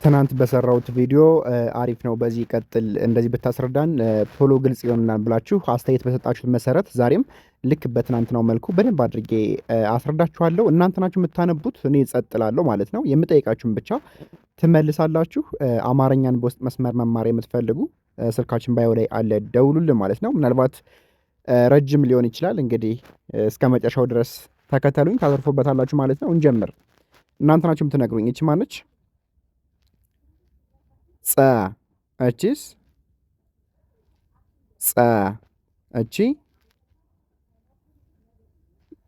ትናንት በሰራሁት ቪዲዮ አሪፍ ነው፣ በዚህ ቀጥል፣ እንደዚህ ብታስረዳን ቶሎ ግልጽ ይሆንናል ብላችሁ አስተያየት በሰጣችሁት መሰረት ዛሬም ልክ በትናንትናው መልኩ በደንብ አድርጌ አስረዳችኋለሁ። እናንተ ናችሁ የምታነቡት፣ እኔ ጸጥ እላለሁ ማለት ነው። የምጠይቃችሁን ብቻ ትመልሳላችሁ። አማርኛን በውስጥ መስመር መማር የምትፈልጉ ስልካችን ባዮ ላይ አለ፣ ደውሉልን ማለት ነው። ምናልባት ረጅም ሊሆን ይችላል። እንግዲህ እስከ መጨረሻው ድረስ ተከተሉኝ፣ ታተርፉበታላችሁ ማለት ነው። እንጀምር። እናንተ ናችሁ የምትነግሩኝ። ይቺ ማነች? ጸ እቺስ? ጸ እቺ?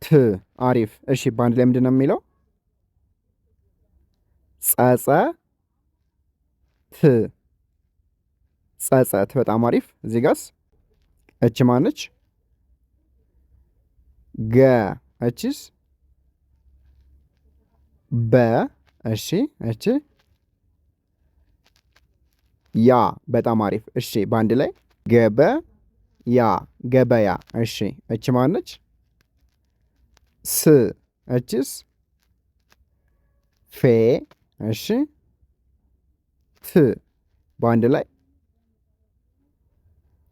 ት አሪፍ። እሺ በአንድ ላይ ምንድን ነው የሚለው? ጸጸ ት ጸጸት። በጣም አሪፍ። እዚህ ጋስ እቺ ማነች? ገ እቺስ? በ እሺ እቺ? ያ በጣም አሪፍ። እሺ በአንድ ላይ ገበ ያ ገበያ። እሺ እቺ ማነች? ስ እቺስ? ፌ እሺ ት በአንድ ላይ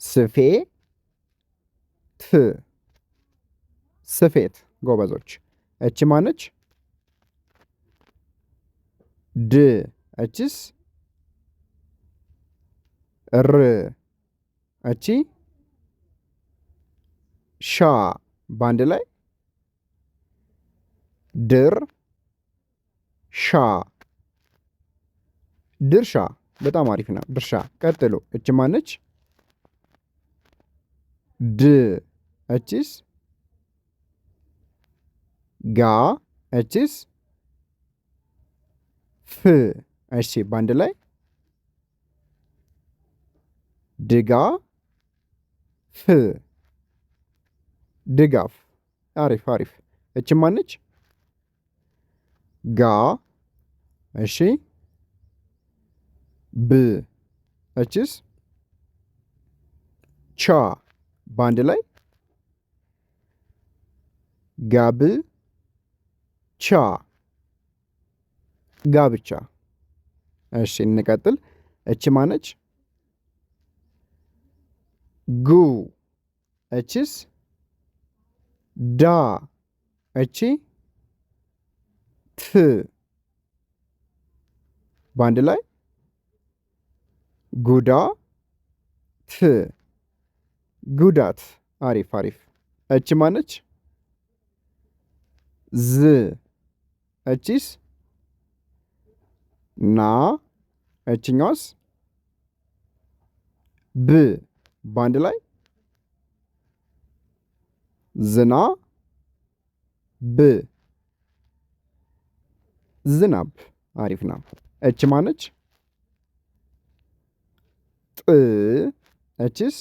ስፌ ት ስፌት። ጎበዞች። እቺ ማነች? ድ እቺስ? ር እቺ? ሻ በአንድ ላይ ድር ሻ ድርሻ። በጣም አሪፍ ነው። ድርሻ። ቀጥሎ እቺ ማነች? ድ እቺስ? ጋ እቺስ? ፍ እሺ በአንድ ላይ ድጋ ፍ ድጋፍ። አሪፍ አሪፍ። እቺ ማነች? ጋ እሺ ብ እቺስ? ቻ በአንድ ላይ ጋብ ቻ ጋብቻ። እሺ እንቀጥል። እቺ ማነች? ጉ እቺስ? ዳ እቺ? ት በአንድ ላይ ጉዳ ት ጉዳት። አሪፍ አሪፍ። እቺ ማነች? ዝ እቺስ? ና እችኛዋስ? ብ በአንድ ላይ ዝና ብ ዝናብ። አሪፍ ነው። እች ማነች? ጥ እችስ?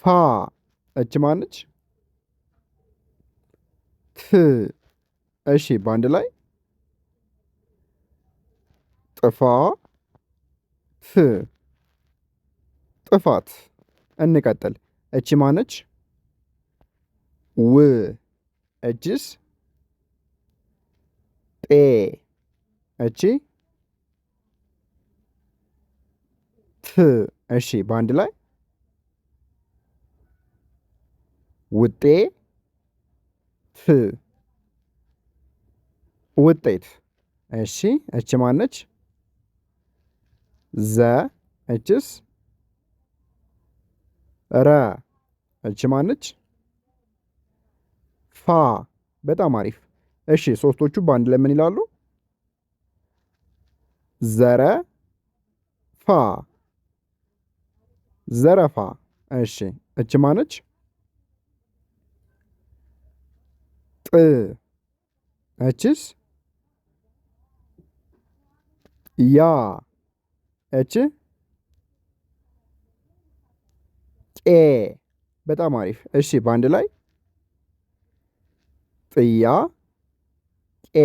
ፋ እች ማነች? ት እሺ በአንድ ላይ ጥፋ ት ጥፋት። እንቀጥል። እቺ ማነች? ው እችስ? ጤ እቺ? ት እሺ በአንድ ላይ ውጤ ት ውጤት። እሺ እቺ ማነች? ዘ እችስ? ረ እቺ ማነች? ፋ በጣም አሪፍ። እሺ ሶስቶቹ በአንድ ላይ ምን ይላሉ? ዘረ ፋ ዘረፋ። እሺ እቺ ማነች? ጥ እችስ? ያ እች? ቄ በጣም አሪፍ። እሺ በአንድ ላይ ጥያ ቄ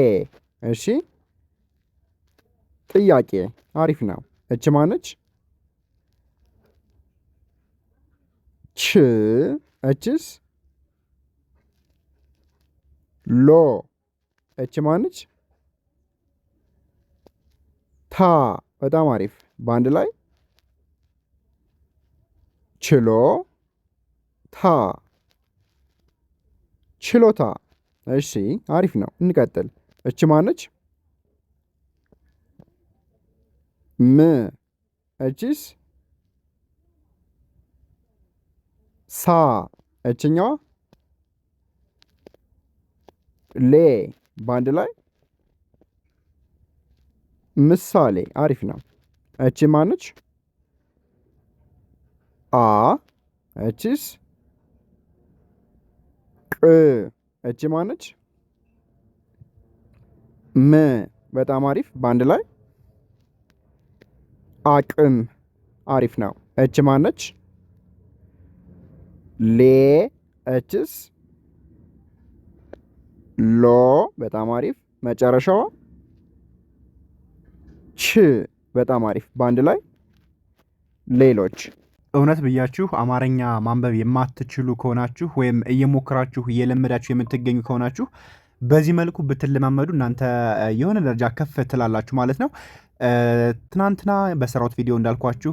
እሺ ጥያቄ። አሪፍ ነው። እች ማነች? ች እችስ? ሎ እች ማነች? ታ በጣም አሪፍ። በአንድ ላይ ችሎ ታ ችሎታ። እሺ አሪፍ ነው። እንቀጥል። እች ማነች? ም እችስ? ሳ እችኛዋ? ሌ በአንድ ላይ ምሳሌ። አሪፍ ነው። እቺ ማነች? አ እችስ? ቅ እቺ ማነች? ም በጣም አሪፍ። በአንድ ላይ አቅም። አሪፍ ነው። እች ማነች? ሌ እችስ? ሎ በጣም አሪፍ። መጨረሻዋ ች በጣም አሪፍ። በአንድ ላይ ሌሎች። እውነት ብያችሁ አማርኛ ማንበብ የማትችሉ ከሆናችሁ ወይም እየሞከራችሁ እየለመዳችሁ የምትገኙ ከሆናችሁ በዚህ መልኩ ብትለማመዱ እናንተ የሆነ ደረጃ ከፍ ትላላችሁ ማለት ነው። ትናንትና በሰራሁት ቪዲዮ እንዳልኳችሁ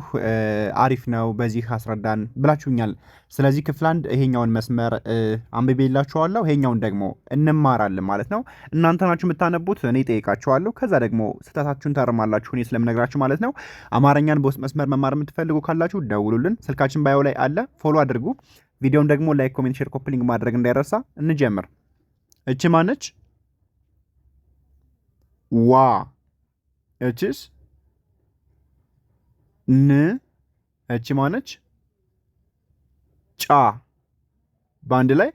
አሪፍ ነው በዚህ አስረዳን ብላችሁኛል። ስለዚህ ክፍል አንድ ይሄኛውን መስመር አንብቤላችኋለሁ፣ ይሄኛውን ደግሞ እንማራለን ማለት ነው። እናንተ ናችሁ የምታነቡት፣ እኔ ጠይቃችኋለሁ። ከዛ ደግሞ ስህተታችሁን ታርማላችሁ እኔ ስለምነግራችሁ ማለት ነው። አማርኛን በውስጥ መስመር መማር የምትፈልጉ ካላችሁ ደውሉልን፣ ስልካችን ባዮ ላይ አለ፣ ፎሎ አድርጉ። ቪዲዮን ደግሞ ላይክ፣ ኮሜንት፣ ሼር፣ ኮፕሊንግ ማድረግ እንዳይረሳ። እንጀምር። እቺ ማነች? ዋ እችስ? ን እቺ ማነች? ጫ በአንድ ላይ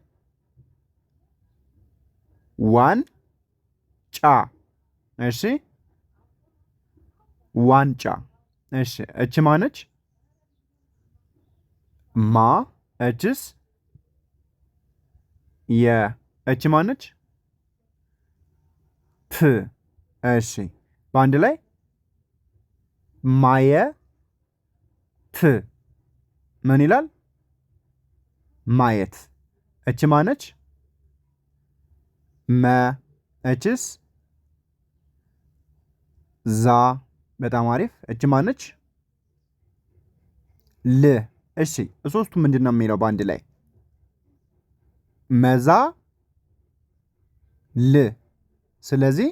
ዋን ጫ። እሺ ዋንጫ። እሺ እቺ ማነች? ማ እችስ? የ እቺ ማነች? ት። እሺ በአንድ ላይ ማየት። ምን ይላል? ማየት። እች ማነች? መ እችስ? ዛ በጣም አሪፍ። እች ማነች? ል። እሺ ሶስቱ ምንድን ነው የሚለው በአንድ ላይ? መዛ ል። ስለዚህ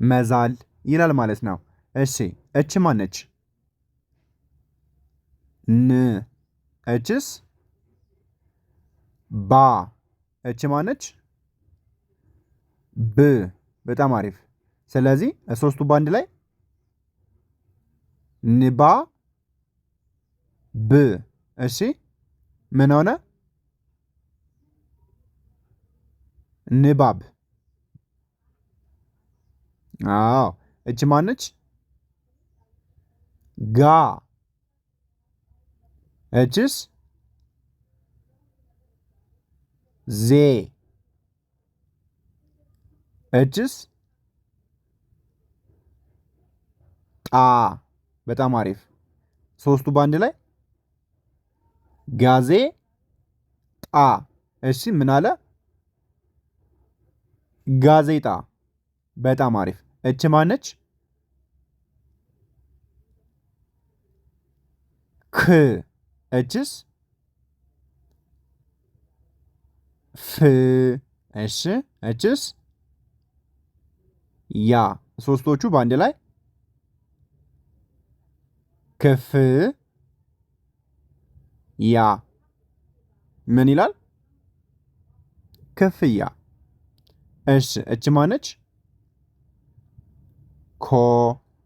መዛል ይላል ማለት ነው። እሺ እች ማነች? ን እችስ? ባ እች ማነች? ብ በጣም አሪፍ። ስለዚህ ሶስቱ በአንድ ላይ ንባ ብ። እሺ ምን ሆነ? ንባብ። አዎ እች ማነች? ጋ እችስ? ዜ እችስ? ጣ በጣም አሪፍ። ሶስቱ በአንድ ላይ ጋዜ ጣ። እሺ ምን አለ? ጋዜጣ። በጣም አሪፍ። እች ማነች? ክ እችስ? ፍ እሺ እችስ? ያ ሶስቶቹ በአንድ ላይ ክፍ ያ ምን ይላል? ክፍያ። እሺ እች ማነች? ኮ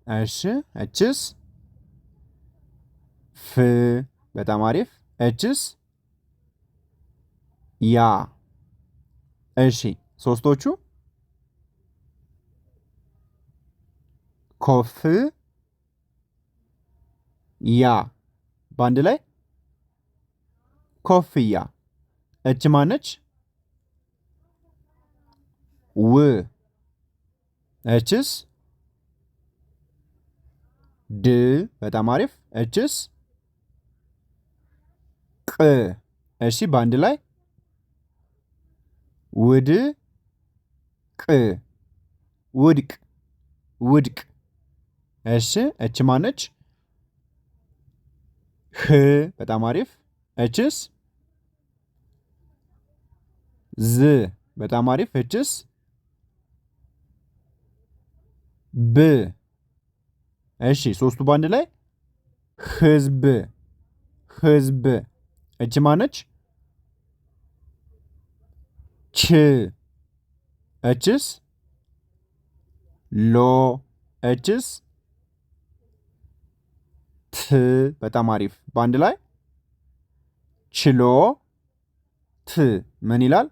እሺ እችስ? ፍ በጣም አሪፍ። እችስ? ያ እሺ ሶስቶቹ ኮፍ ያ በአንድ ላይ ኮፍያ። እች ማነች? ው እችስ? ድ በጣም አሪፍ። እችስ? ቅ እሺ በአንድ ላይ ውድ ቅ ውድቅ ውድቅ። እሺ እች ማነች? ህ በጣም አሪፍ። እችስ? ዝ በጣም አሪፍ። እችስ? ብ እሺ ሶስቱ ባንድ ላይ ህዝብ ህዝብ። እች ማነች? ች እችስ? ሎ እችስ? ት በጣም አሪፍ። በአንድ ላይ ችሎ ት ምን ይላል?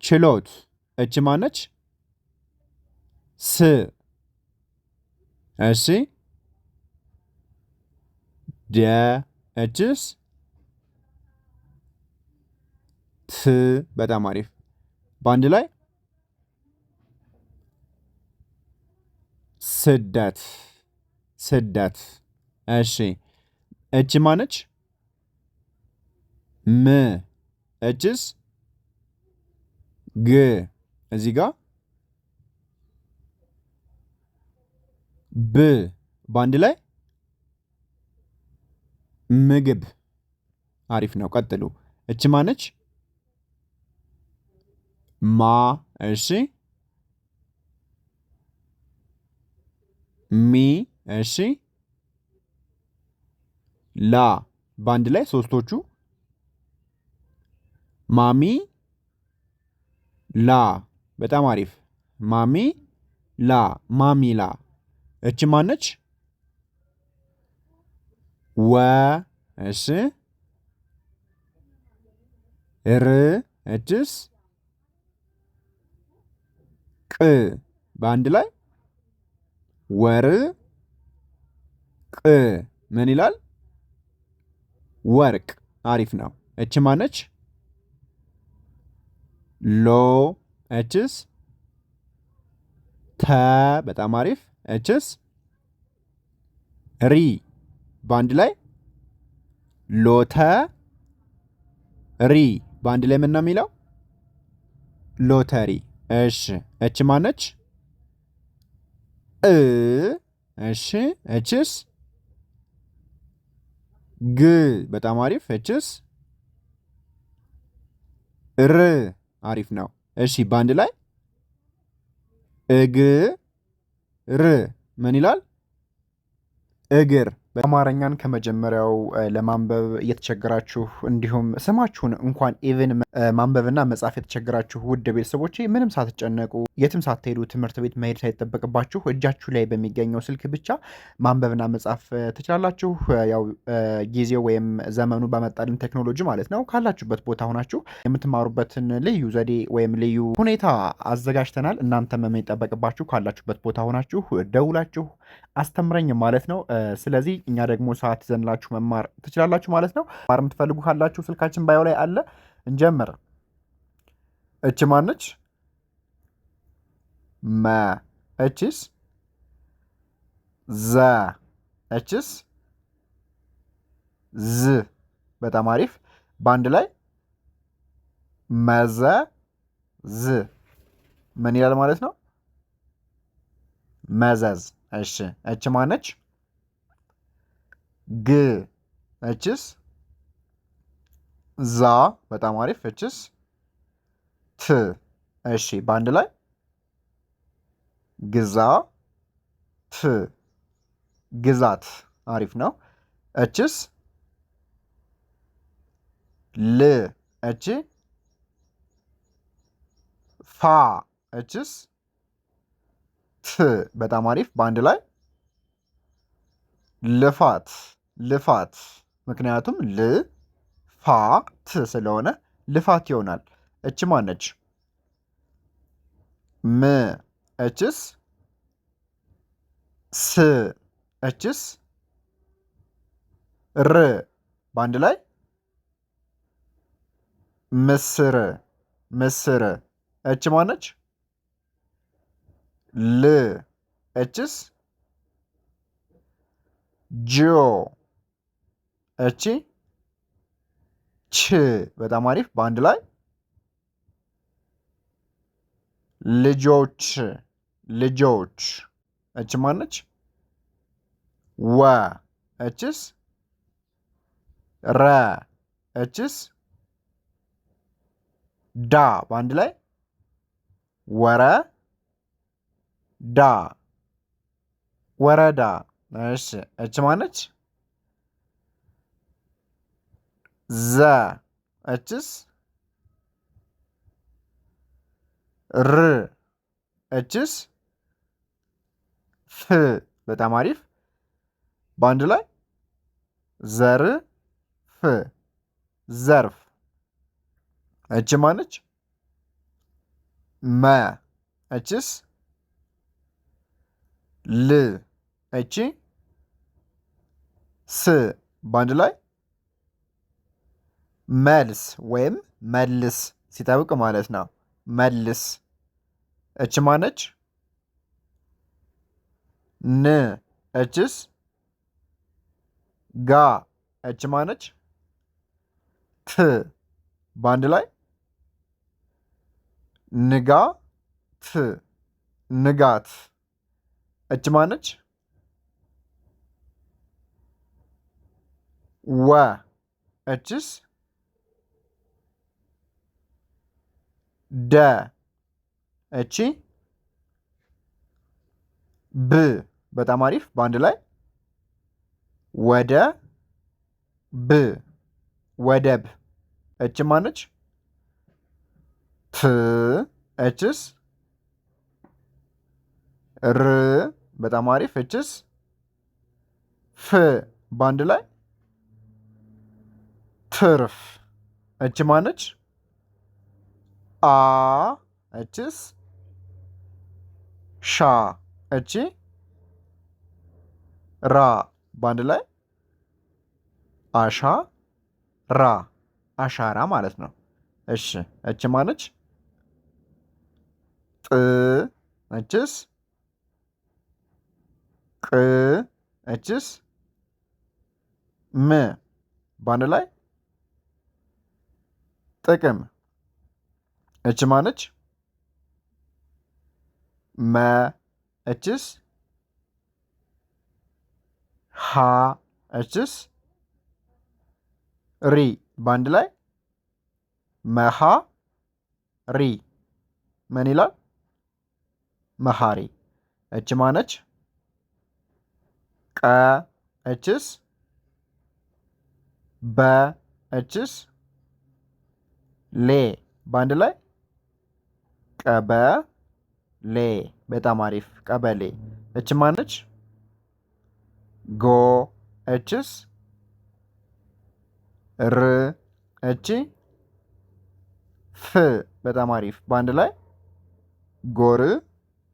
ችሎት። እች ማነች? ስ እሺ ደ እችስ? ት በጣም አሪፍ። በአንድ ላይ ስደት ስደት። እሺ እች ማነች? ም እችስ? ግ እዚህ ጋር ብ በአንድ ላይ ምግብ። አሪፍ ነው። ቀጥሉ። እች ማነች? ማ እሺ ሚ እሺ ላ በአንድ ላይ ሶስቶቹ ማሚ ላ በጣም አሪፍ። ማሚ ላ ማሚላ። እች ማነች? ወ እሺ ር እችስ? ቅ በአንድ ላይ ወር ቅ ምን ይላል? ወርቅ። አሪፍ ነው። እች ማነች? ሎ እችስ? ተ በጣም አሪፍ። እችስ? ሪ በአንድ ላይ ሎተ ሪ በአንድ ላይ ምን ነው የሚለው? ሎተሪ። እሺ እች ማነች? እ እሺ እችስ? ግ በጣም አሪፍ። እችስ? ር አሪፍ ነው። እሺ በአንድ ላይ እግ ር ምን ይላል? እግር። አማርኛን ከመጀመሪያው ለማንበብ እየተቸገራችሁ እንዲሁም ስማችሁን እንኳን ኢቭን ማንበብና መጻፍ የተቸገራችሁ ውድ ቤተሰቦቼ ምንም ሳትጨነቁ የትም ሳትሄዱ ትምህርት ቤት መሄድ ሳይጠበቅባችሁ እጃችሁ ላይ በሚገኘው ስልክ ብቻ ማንበብና መጻፍ ትችላላችሁ። ያው ጊዜው ወይም ዘመኑ ባመጣልን ቴክኖሎጂ ማለት ነው። ካላችሁበት ቦታ ሆናችሁ የምትማሩበትን ልዩ ዘዴ ወይም ልዩ ሁኔታ አዘጋጅተናል። እናንተም የሚጠበቅባችሁ ካላችሁበት ቦታ ሆናችሁ ደውላችሁ አስተምረኝ ማለት ነው። ስለዚህ እኛ ደግሞ ሰዓት ይዘንላችሁ መማር ትችላላችሁ ማለት ነው። ማር የምትፈልጉ ካላችሁ ስልካችን ባዮ ላይ አለ። እንጀምር። እች ማነች? መ እችስ? ዘ እችስ? ዝ በጣም አሪፍ። በአንድ ላይ መዘ ዝ ምን ይላል ማለት ነው? መዘዝ። እሺ እች ማነች? ግ እችስ? ዛ በጣም አሪፍ። እችስ? ት እሺ በአንድ ላይ ግዛ ት ግዛት። አሪፍ ነው። እችስ? ል እች? ፋ እችስ? ት በጣም አሪፍ። በአንድ ላይ ልፋት ልፋት። ምክንያቱም ል ፋ ት ስለሆነ ልፋት ይሆናል። እች ማነች? ም እችስ? ስ እችስ? ር በአንድ ላይ ምስር ምስር። እች ማነች? ል እችስ? ጆ እቺ? ች በጣም አሪፍ። በአንድ ላይ ልጆች ልጆች። እች ማነች? ወ እችስ? ረ እችስ? ዳ በአንድ ላይ ወረ ዳ ወረዳ። እሺ እች ማነች? ዘ እችስ? ር እችስ? ፍ በጣም አሪፍ። በአንድ ላይ ዘር ፍ ዘርፍ። እች ማነች? መ እችስ? ል እቺ? ስ በአንድ ላይ መልስ ወይም መልስ ሲጠብቅ ማለት ነው። መልስ። እች ማነች? ን እችስ? ጋ እች ማነች? ት በአንድ ላይ ንጋ ት ንጋት። እች ማነች? ወ እችስ? ደ እቺ? ብ በጣም አሪፍ። በአንድ ላይ ወደ ብ ወደብ። እች ማነች? ት እችስ? ር በጣም አሪፍ። እችስ? ፍ በአንድ ላይ ትርፍ። እች ማነች? አ እችስ? ሻ እቺ? ራ በአንድ ላይ አሻ ራ አሻራ ማለት ነው። እሺ እች ማነች? ጥ እችስ? ቅ እችስ? ም በአንድ ላይ ጥቅም። እች ማነች? መ እችስ? ሀ እችስ? ሪ በአንድ ላይ መሃ ሪ ምን ይላል? መሃሪ። እች ማነች? ቀ እችስ? በ እችስ? ሌ በአንድ ላይ ቀበ ሌ በጣም አሪፍ ቀበሌ። እች ማነች? ጎ እችስ? ር እቺ? ፍ በጣም አሪፍ በአንድ ላይ ጎር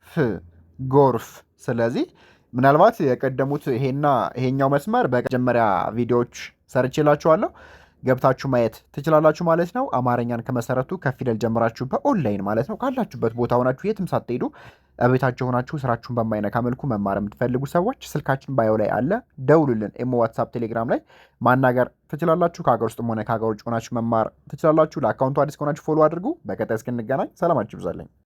ፍ ጎርፍ። ስለዚህ ምናልባት የቀደሙት ይሄኛው መስመር በመጀመሪያ ቪዲዮዎች ሰርቼላችኋለሁ ገብታችሁ ማየት ትችላላችሁ ማለት ነው። አማርኛን ከመሰረቱ ከፊደል ጀምራችሁ በኦንላይን ማለት ነው ካላችሁበት ቦታ ሆናችሁ የትም ሳትሄዱ ቤታችሁ ሆናችሁ ስራችሁን በማይነካ መልኩ መማር የምትፈልጉ ሰዎች ስልካችን ባዮ ላይ አለ፣ ደውሉልን። ኢሞ፣ ዋትሳፕ፣ ቴሌግራም ላይ ማናገር ትችላላችሁ። ከሀገር ውስጥም ሆነ ከሀገር ውጭ ሆናችሁ መማር ትችላላችሁ። ለአካውንቱ አዲስ ከሆናችሁ ፎሎ አድርጉ። በቀጣይ እስክንገናኝ ሰላማችሁ ይብዛልኝ።